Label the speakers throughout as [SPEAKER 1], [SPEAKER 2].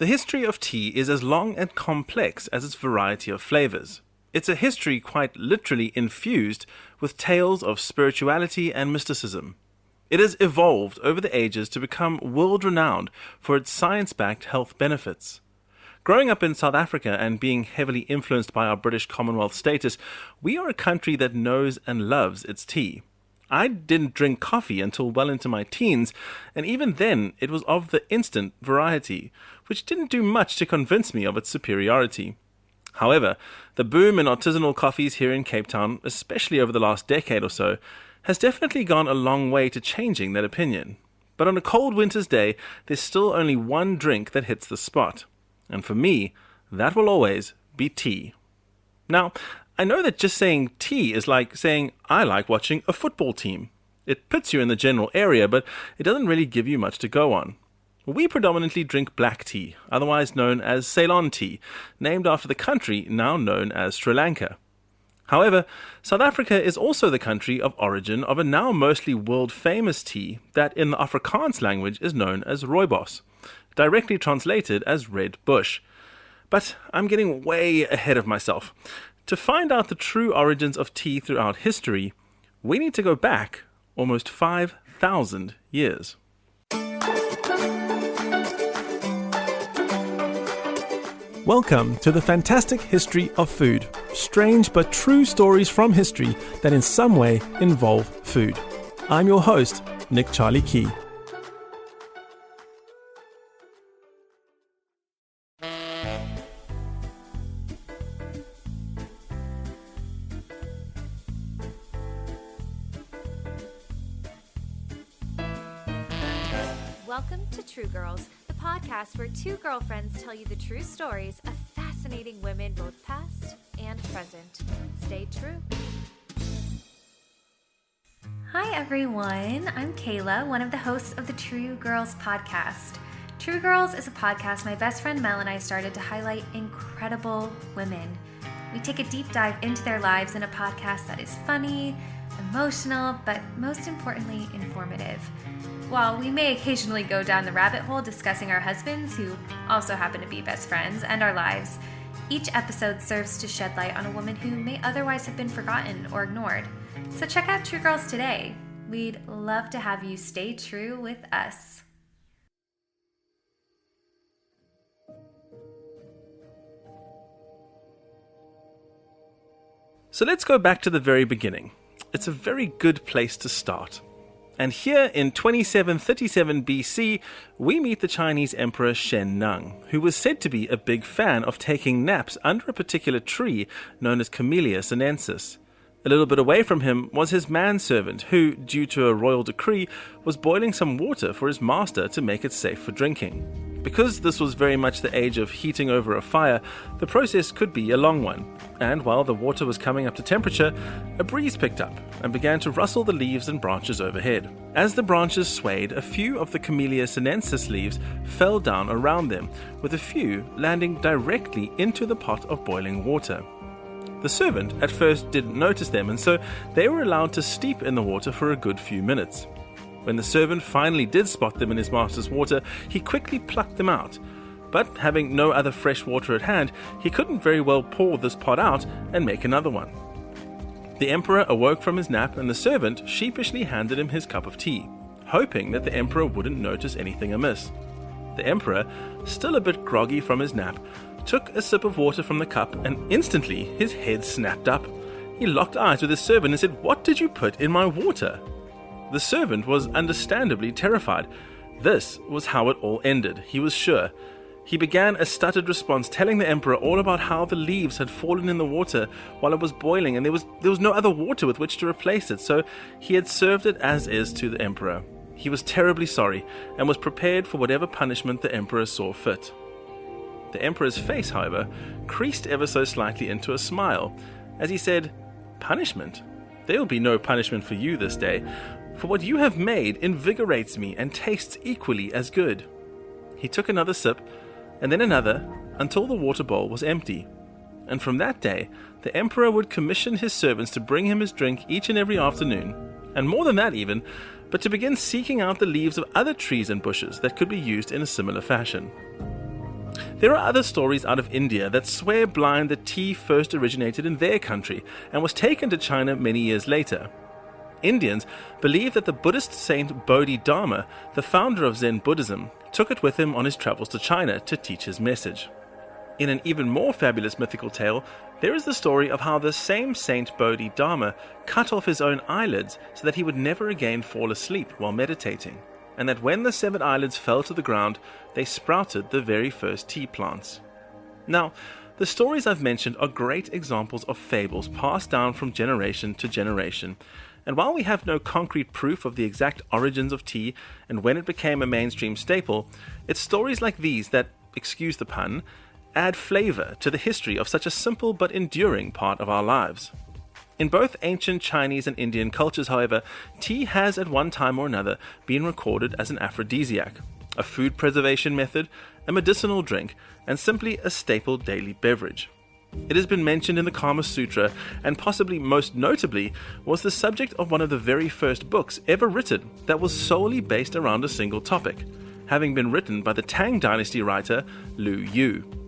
[SPEAKER 1] The history of tea is as long and complex as its variety of flavours. It's a history quite literally infused with tales of spirituality and mysticism. It has evolved over the ages to become world-renowned for its science-backed health benefits. Growing up in South Africa and being heavily influenced by our British Commonwealth status, we are a country that knows and loves its tea. I didn't drink coffee until well into my teens, and even then it was of the instant variety, which didn't do much to convince me of its superiority. However, the boom in artisanal coffees here in Cape Town, especially over the last decade or so, has definitely gone a long way to changing that opinion. But on a cold winter's day, there's still only one drink that hits the spot. And for me, that will always be tea. Now, I know that just saying tea is like saying I like watching a football team. It puts you in the general area, but it doesn't really give you much to go on. We predominantly drink black tea, otherwise known as Ceylon tea, named after the country now known as Sri Lanka. However, South Africa is also the country of origin of a now mostly world-famous tea that in the Afrikaans language is known as rooibos, directly translated as red bush. But I'm getting way ahead of myself. To find out the true origins of tea throughout history, we need to go back almost 5,000 years. Welcome to the fantastic history of food. Strange but true stories from history that in some way involve food. I'm your host, Nick Charlie Key.
[SPEAKER 2] Welcome to True Girls, the podcast where two girlfriends tell you the true stories of fascinating women, both past and present. Stay true. Hi everyone, I'm Kayla, one of the hosts of the True Girls podcast. True Girls is a podcast my best friend Mel and I started to highlight incredible women. We take a deep dive into their lives in a podcast that is funny, emotional, but most importantly, informative. While we may occasionally go down the rabbit hole discussing our husbands, who also happen to be best friends, and our lives, each episode serves to shed light on a woman who may otherwise have been forgotten or ignored. So check out True Girls today. We'd love to have you stay true with us.
[SPEAKER 1] So let's go back to the very beginning. It's a very good place to start. And here in 2737 BC, we meet the Chinese Emperor Shen Nung, who was said to be a big fan of taking naps under a particular tree known as Camellia sinensis. A little bit away from him was his manservant, who, due to a royal decree, was boiling some water for his master to make it safe for drinking. Because this was very much the age of heating over a fire, the process could be a long one, and while the water was coming up to temperature, a breeze picked up and began to rustle the leaves and branches overhead. As the branches swayed, a few of the Camellia sinensis leaves fell down around them, with a few landing directly into the pot of boiling water. The servant at first didn't notice them, and so they were allowed to steep in the water for a good few minutes. When the servant finally did spot them in his master's water, he quickly plucked them out. But having no other fresh water at hand, he couldn't very well pour this pot out and make another one. The emperor awoke from his nap, and the servant sheepishly handed him his cup of tea, hoping that the emperor wouldn't notice anything amiss. The emperor, still a bit groggy from his nap, took a sip of water from the cup, and instantly his head snapped up. He locked eyes with his servant and said, "What did you put in my water?" The servant was understandably terrified. This was how it all ended, he was sure. He began a stuttered response, telling the emperor all about how the leaves had fallen in the water while it was boiling, and there was no other water with which to replace it, so he had served it as is to the emperor. He was terribly sorry, and was prepared for whatever punishment the emperor saw fit. The emperor's face, however, creased ever so slightly into a smile, as he said, "Punishment? There will be no punishment for you this day, for what you have made invigorates me and tastes equally as good." He took another sip, and then another, until the water bowl was empty. And from that day, the emperor would commission his servants to bring him his drink each and every afternoon, and more than that even, but to begin seeking out the leaves of other trees and bushes that could be used in a similar fashion. There are other stories out of India that swear blind that tea first originated in their country and was taken to China many years later. Indians believe that the Buddhist saint Bodhidharma, the founder of Zen Buddhism, took it with him on his travels to China to teach his message. In an even more fabulous mythical tale, there is the story of how the same Saint Bodhidharma cut off his own eyelids so that he would never again fall asleep while meditating, and that when the severed eyelids fell to the ground, they sprouted the very first tea plants. Now, the stories I've mentioned are great examples of fables passed down from generation to generation, and while we have no concrete proof of the exact origins of tea and when it became a mainstream staple, it's stories like these that, excuse the pun, add flavor to the history of such a simple but enduring part of our lives. In both ancient Chinese and Indian cultures, however, tea has at one time or another been recorded as an aphrodisiac, a food preservation method, a medicinal drink, and simply a staple daily beverage. It has been mentioned in the Kama Sutra, and possibly most notably was the subject of one of the very first books ever written that was solely based around a single topic, having been written by the Tang Dynasty writer Lu Yu.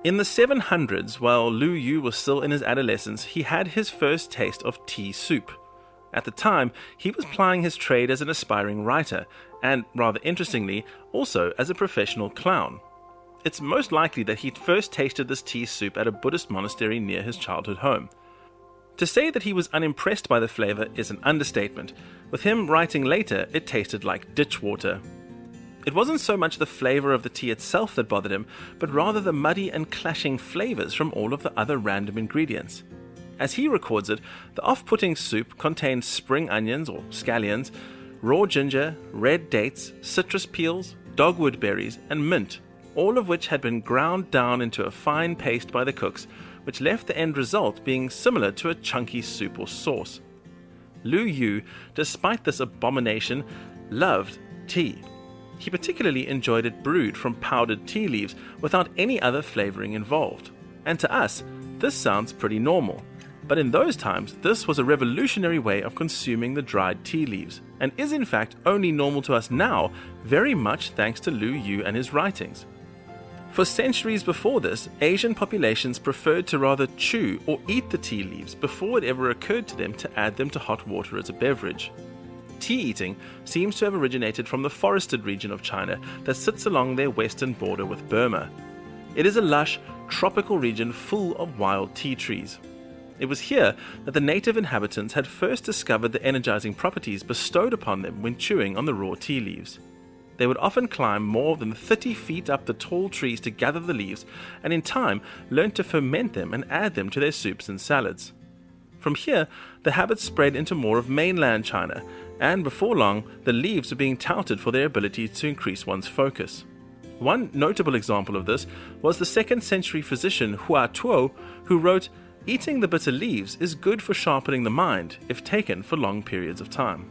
[SPEAKER 1] In the 700s, while Lu Yu was still in his adolescence, he had his first taste of tea soup. At the time, he was plying his trade as an aspiring writer, and, rather interestingly, also as a professional clown. It's most likely that he'd first tasted this tea soup at a Buddhist monastery near his childhood home. To say that he was unimpressed by the flavor is an understatement. With him writing later, it tasted like ditch water. It wasn't so much the flavor of the tea itself that bothered him, but rather the muddy and clashing flavors from all of the other random ingredients. As he records it, the off-putting soup contained spring onions or scallions, raw ginger, red dates, citrus peels, dogwood berries, and mint, all of which had been ground down into a fine paste by the cooks, which left the end result being similar to a chunky soup or sauce. Lu Yu, despite this abomination, loved tea. He particularly enjoyed it brewed from powdered tea leaves without any other flavoring involved. And to us, this sounds pretty normal. But in those times, this was a revolutionary way of consuming the dried tea leaves, and is in fact only normal to us now, very much thanks to Lu Yu and his writings. For centuries before this, Asian populations preferred to rather chew or eat the tea leaves before it ever occurred to them to add them to hot water as a beverage. Tea eating seems to have originated from the forested region of China that sits along their western border with Burma. It is a lush, tropical region full of wild tea trees. It was here that the native inhabitants had first discovered the energizing properties bestowed upon them when chewing on the raw tea leaves. They would often climb more than 30 feet up the tall trees to gather the leaves, and in time learn to ferment them and add them to their soups and salads. From here, the habit spread into more of mainland China, and before long, the leaves were being touted for their ability to increase one's focus. One notable example of this was the 2nd century physician Hua Tuo, who wrote, "Eating the bitter leaves is good for sharpening the mind if taken for long periods of time."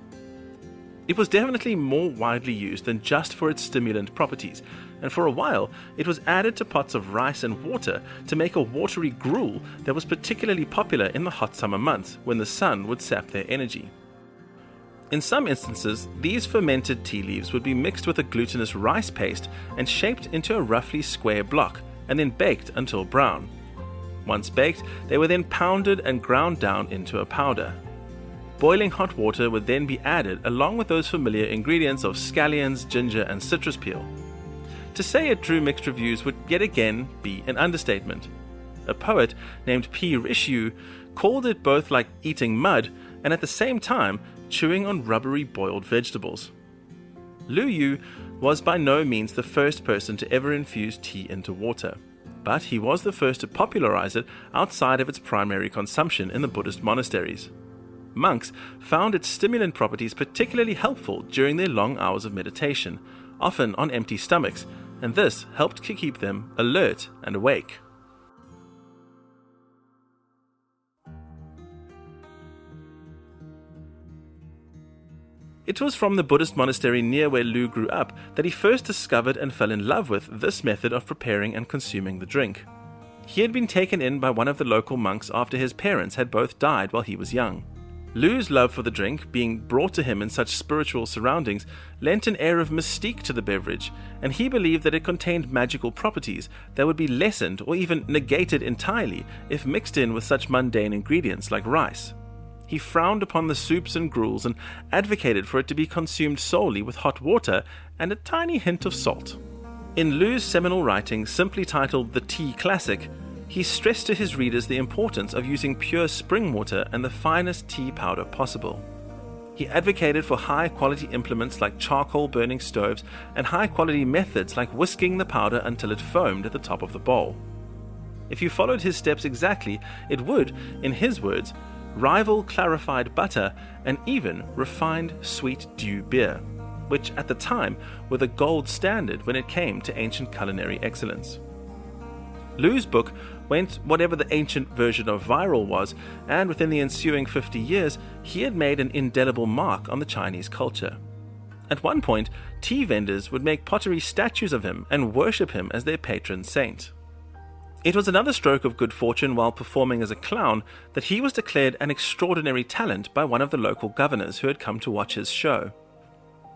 [SPEAKER 1] It was definitely more widely used than just for its stimulant properties, and for a while it was added to pots of rice and water to make a watery gruel that was particularly popular in the hot summer months when the sun would sap their energy. In some instances, these fermented tea leaves would be mixed with a glutinous rice paste and shaped into a roughly square block, and then baked until brown. Once baked, they were then pounded and ground down into a powder. Boiling hot water would then be added along with those familiar ingredients of scallions, ginger, and citrus peel. To say it drew mixed reviews would yet again be an understatement. A poet named P. Rishu called it both like eating mud and at the same time chewing on rubbery boiled vegetables. Lu Yu was by no means the first person to ever infuse tea into water, but he was the first to popularize it outside of its primary consumption in the Buddhist monasteries. Monks found its stimulant properties particularly helpful during their long hours of meditation, often on empty stomachs, and this helped to keep them alert and awake. It was from the Buddhist monastery near where Lu grew up that he first discovered and fell in love with this method of preparing and consuming the drink. He had been taken in by one of the local monks after his parents had both died while he was young. Lu's love for the drink, being brought to him in such spiritual surroundings, lent an air of mystique to the beverage, and he believed that it contained magical properties that would be lessened or even negated entirely if mixed in with such mundane ingredients like rice. He frowned upon the soups and gruels and advocated for it to be consumed solely with hot water and a tiny hint of salt. In Lu's seminal writing, simply titled The Tea Classic, he stressed to his readers the importance of using pure spring water and the finest tea powder possible. He advocated for high-quality implements like charcoal burning stoves and high-quality methods like whisking the powder until it foamed at the top of the bowl. If you followed his steps exactly, it would, in his words, rival clarified butter and even refined sweet dew beer, which at the time were the gold standard when it came to ancient culinary excellence. Lu's book went whatever the ancient version of viral was, and within the ensuing 50 years, he had made an indelible mark on the Chinese culture. At one point, tea vendors would make pottery statues of him and worship him as their patron saint. It was another stroke of good fortune while performing as a clown that he was declared an extraordinary talent by one of the local governors who had come to watch his show.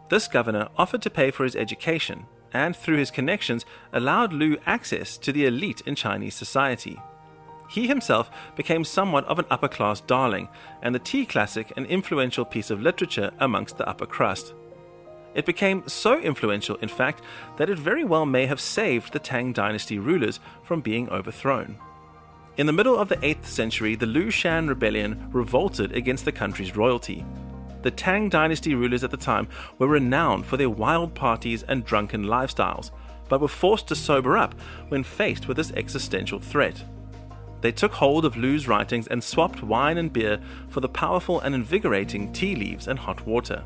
[SPEAKER 1] This governor offered to pay for his education, and through his connections allowed Lu access to the elite in Chinese society. He himself became somewhat of an upper-class darling, and the tea classic an influential piece of literature amongst the upper crust. It became so influential, in fact, that it very well may have saved the Tang dynasty rulers from being overthrown. In the middle of the 8th century, the Lu Shan rebellion revolted against the country's royalty. The Tang dynasty rulers at the time were renowned for their wild parties and drunken lifestyles, but were forced to sober up when faced with this existential threat. They took hold of Lu's writings and swapped wine and beer for the powerful and invigorating tea leaves and hot water.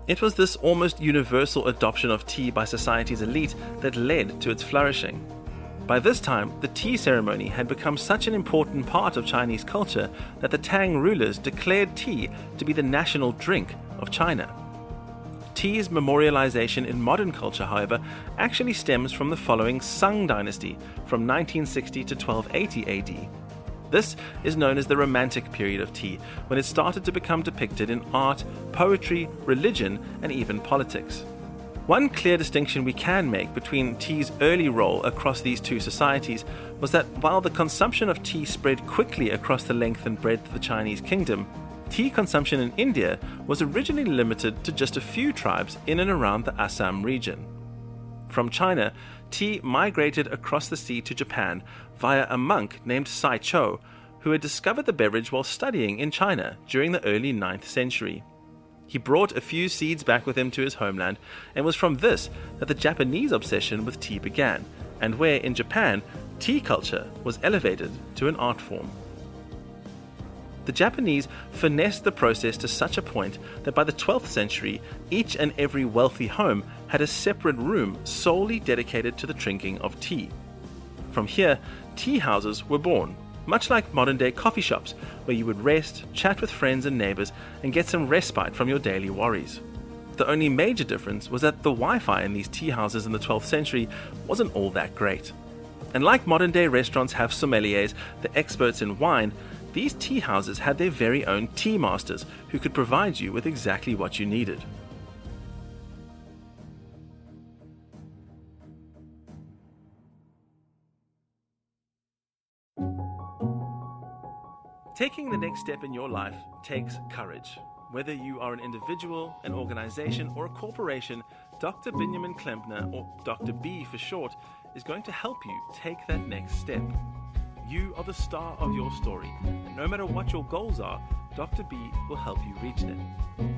[SPEAKER 1] It was this almost universal adoption of tea by society's elite that led to its flourishing. By this time, the tea ceremony had become such an important part of Chinese culture that the Tang rulers declared tea to be the national drink of China. Tea's memorialization in modern culture, however, actually stems from the following Sung dynasty from 1960 to 1280 AD. This is known as the Romantic period of tea, when it started to become depicted in art, poetry, religion, and even politics. One clear distinction we can make between tea's early role across these two societies was that while the consumption of tea spread quickly across the length and breadth of the Chinese kingdom, tea consumption in India was originally limited to just a few tribes in and around the Assam region. From China, tea migrated across the sea to Japan via a monk named Sai Cho, who had discovered the beverage while studying in China during the early 9th century. He brought a few seeds back with him to his homeland, and was from this that the Japanese obsession with tea began, and where, in Japan, tea culture was elevated to an art form. The Japanese finessed the process to such a point that by the 12th century, each and every wealthy home had a separate room solely dedicated to the drinking of tea. From here, tea houses were born, much like modern-day coffee shops, where you would rest, chat with friends and neighbors, and get some respite from your daily worries. The only major difference was that the Wi-Fi in these tea houses in the 12th century wasn't all that great. And like modern-day restaurants have sommeliers, the experts in wine, these tea houses had their very own tea masters who could provide you with exactly what you needed. Taking the next step in your life takes courage. Whether you are an individual, an organization, or a corporation, Dr. Binyamin Klempner, or Dr. B for short, is going to help you take that next step. You are the star of your story, and no matter what your goals are, Dr. B will help you reach them.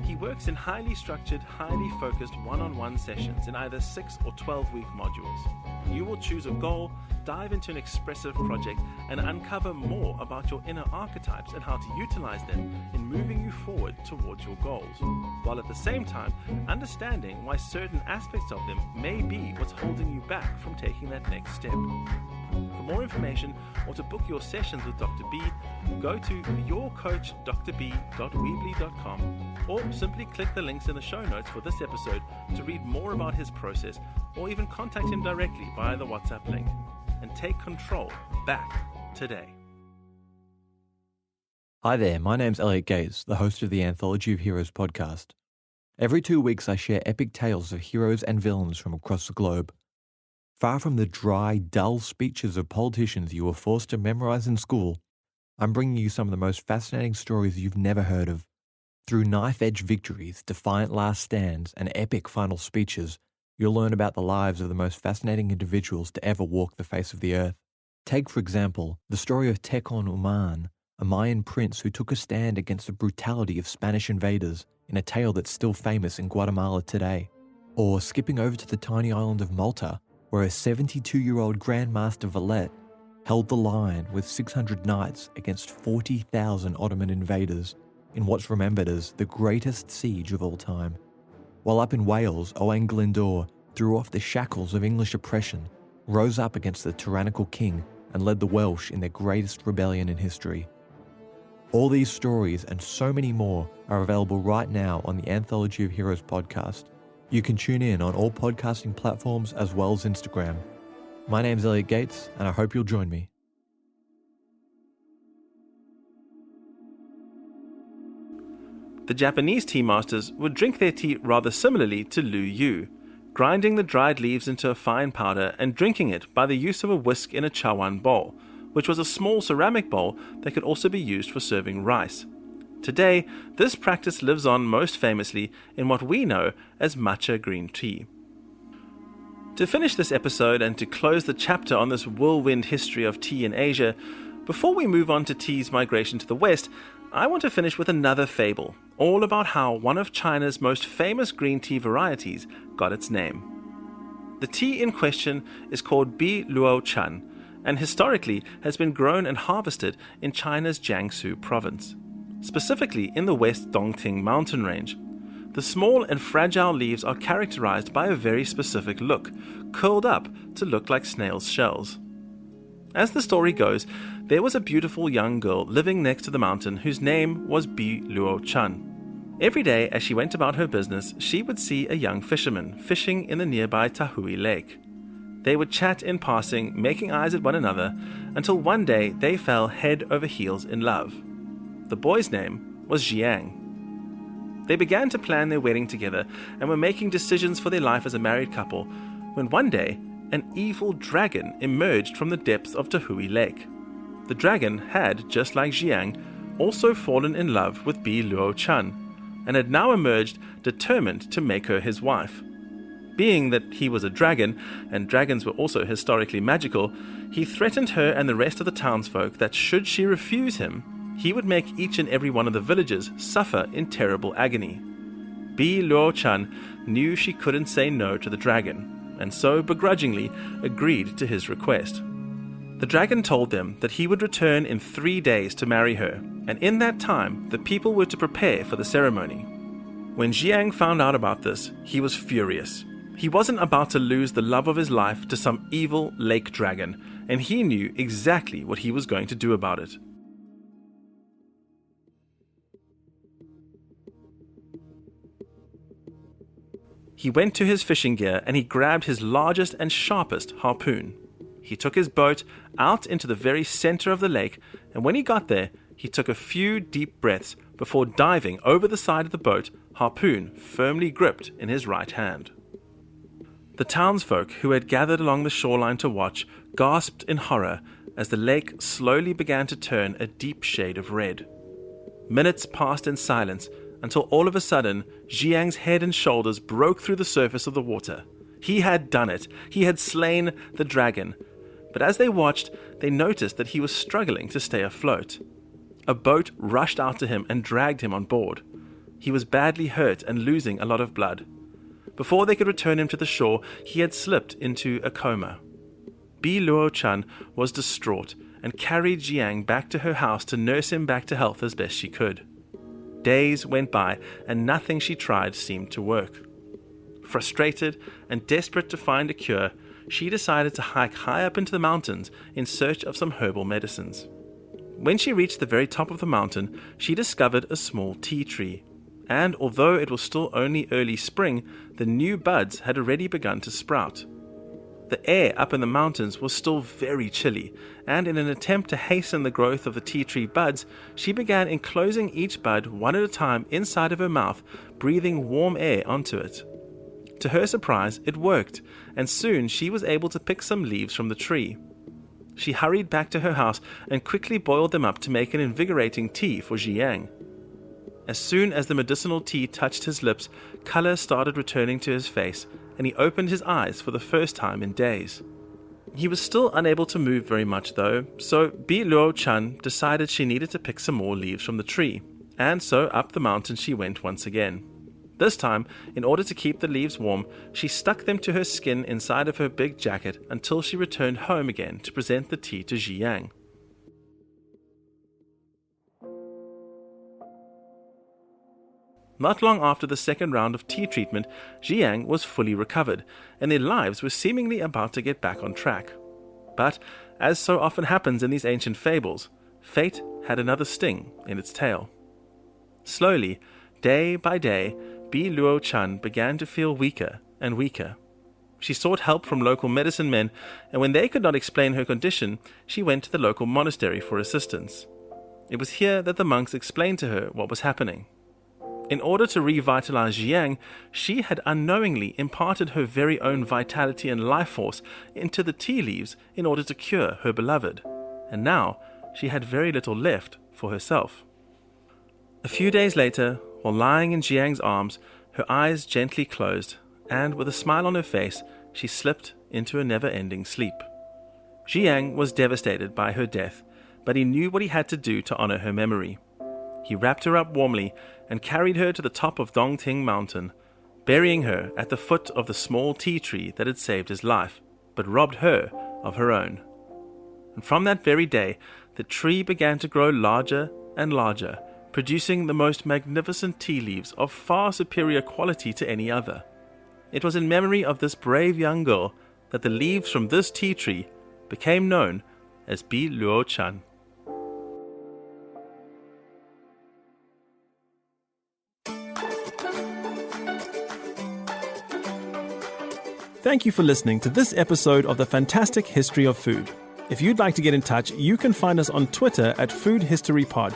[SPEAKER 1] He works in highly structured, highly focused one-on-one sessions in either 6 or 12-week modules. You will choose a goal, dive into an expressive project, and uncover more about your inner archetypes and how to utilize them in moving you forward towards your goals, while at the same time understanding why certain aspects of them may be what's holding you back from taking that next step. For more information or to book your sessions with Dr. B, go to yourcoachdrb.weebly.com or simply click the links in the show notes for this episode to read more about his process or even contact him directly via the WhatsApp link. and take control back today.
[SPEAKER 3] Hi there, my name's Elliot Gates, the host of the Anthology of Heroes podcast. Every 2 weeks I share epic tales of heroes and villains from across the globe. Far from the dry, dull speeches of politicians you were forced to memorize in school, I'm bringing you some of the most fascinating stories you've never heard of. Through knife-edge victories, defiant last stands, and epic final speeches, you'll learn about the lives of the most fascinating individuals to ever walk the face of the earth. Take, for example, the story of Tecon Uman, a Mayan prince who took a stand against the brutality of Spanish invaders in a tale that's still famous in Guatemala today. Or skipping over to the tiny island of Malta, where a 72-year-old Grandmaster Valette held the line with 600 knights against 40,000 Ottoman invaders in what's remembered as the greatest siege of all time. While up in Wales, Owain Glyndwr threw off the shackles of English oppression, rose up against the tyrannical king, and led the Welsh in their greatest rebellion in history. All these stories and so many more are available right now on the Anthology of Heroes podcast. You can tune in on all podcasting platforms as well as Instagram. My name's Elliot Gates, and I hope you'll join me.
[SPEAKER 1] The Japanese tea masters would drink their tea rather similarly to Lu Yu, grinding the dried leaves into a fine powder and drinking it by the use of a whisk in a chawan bowl, which was a small ceramic bowl that could also be used for serving rice. Today, this practice lives on most famously in what we know as matcha green tea. To finish this episode and to close the chapter on this whirlwind history of tea in Asia, before we move on to tea's migration to the West, I want to finish with another fable, all about how one of China's most famous green tea varieties got its name. The tea in question is called Bi Luo Chan, and historically has been grown and harvested in China's Jiangsu province, specifically in the West Dongting mountain range. The small and fragile leaves are characterized by a very specific look, curled up to look like snail's shells. As the story goes, there was a beautiful young girl living next to the mountain whose name was Bi Luo Chan. Every day as she went about her business, she would see a young fisherman fishing in the nearby Tahui Lake. They would chat in passing, making eyes at one another, until one day they fell head over heels in love. The boy's name was Jiang. They began to plan their wedding together and were making decisions for their life as a married couple, when one day an evil dragon emerged from the depths of Tahui Lake. The dragon had, just like Jiang, also fallen in love with Bi Luo Chan, and had now emerged determined to make her his wife. Being that he was a dragon, and dragons were also historically magical, he threatened her and the rest of the townsfolk that should she refuse him, he would make each and every one of the villagers suffer in terrible agony. Bi Luo Chan knew she couldn't say no to the dragon, and so begrudgingly agreed to his request. The dragon told them that he would return in 3 days to marry her, and in that time the people were to prepare for the ceremony. When Jiang found out about this, he was furious. He wasn't about to lose the love of his life to some evil lake dragon, and he knew exactly what he was going to do about it. He went to his fishing gear and he grabbed his largest and sharpest harpoon. He took his boat out into the very center of the lake, and when he got there, he took a few deep breaths before diving over the side of the boat, harpoon firmly gripped in his right hand. The townsfolk who had gathered along the shoreline to watch gasped in horror as the lake slowly began to turn a deep shade of red. Minutes passed in silence until all of a sudden, Jiang's head and shoulders broke through the surface of the water. He had done it. He had slain the dragon. But as they watched, they noticed that he was struggling to stay afloat. A boat rushed out to him and dragged him on board. He was badly hurt and losing a lot of blood. Before they could return him to the shore, he had slipped into a coma. Bi Luo Chan was distraught and carried Jiang back to her house to nurse him back to health as best she could. Days went by and nothing she tried seemed to work. Frustrated and desperate to find a cure, she decided to hike high up into the mountains in search of some herbal medicines. When she reached the very top of the mountain, she discovered a small tea tree. And although it was still only early spring, the new buds had already begun to sprout. The air up in the mountains was still very chilly, and in an attempt to hasten the growth of the tea tree buds, she began enclosing each bud one at a time inside of her mouth, breathing warm air onto it. To her surprise, it worked, and soon she was able to pick some leaves from the tree. She hurried back to her house and quickly boiled them up to make an invigorating tea for Ziyang. As soon as the medicinal tea touched his lips, color started returning to his face, and he opened his eyes for the first time in days. He was still unable to move very much though, so Bi Luo Chan decided she needed to pick some more leaves from the tree, and so up the mountain she went once again. This time, in order to keep the leaves warm, she stuck them to her skin inside of her big jacket until she returned home again to present the tea to Ziyang. Not long after the second round of tea treatment, Ziyang was fully recovered, and their lives were seemingly about to get back on track. But, as so often happens in these ancient fables, fate had another sting in its tail. Slowly, day by day, Bi Luo Chan began to feel weaker and weaker. She sought help from local medicine men, and when they could not explain her condition, she went to the local monastery for assistance. It was here that the monks explained to her what was happening. In order to revitalize Ziyang, she had unknowingly imparted her very own vitality and life force into the tea leaves in order to cure her beloved, and now she had very little left for herself. A few days later, while lying in Ziyang's arms, her eyes gently closed, and with a smile on her face, she slipped into a never-ending sleep. Ziyang was devastated by her death, but he knew what he had to do to honor her memory. He wrapped her up warmly and carried her to the top of Dongting Mountain, burying her at the foot of the small tea tree that had saved his life, but robbed her of her own. And from that very day, the tree began to grow larger and larger, producing the most magnificent tea leaves of far superior quality to any other. It was in memory of this brave young girl that the leaves from this tea tree became known as Bi Luo Chan. Thank you for listening to this episode of The Fantastic History of Food. If you'd like to get in touch, you can find us on Twitter at Food History Pod.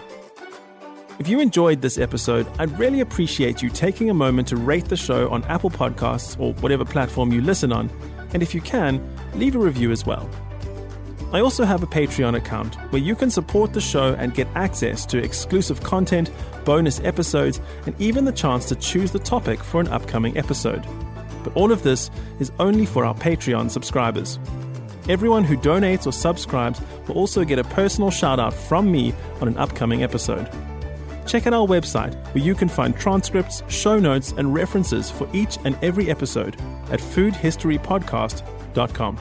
[SPEAKER 1] If you enjoyed this episode, I'd really appreciate you taking a moment to rate the show on Apple Podcasts or whatever platform you listen on, and if you can, leave a review as well. I also have a Patreon account where you can support the show and get access to exclusive content, bonus episodes, and even the chance to choose the topic for an upcoming episode. But all of this is only for our Patreon subscribers. Everyone who donates or subscribes will also get a personal shout out from me on an upcoming episode. Check out our website where you can find transcripts, show notes, and references for each and every episode at foodhistorypodcast.com.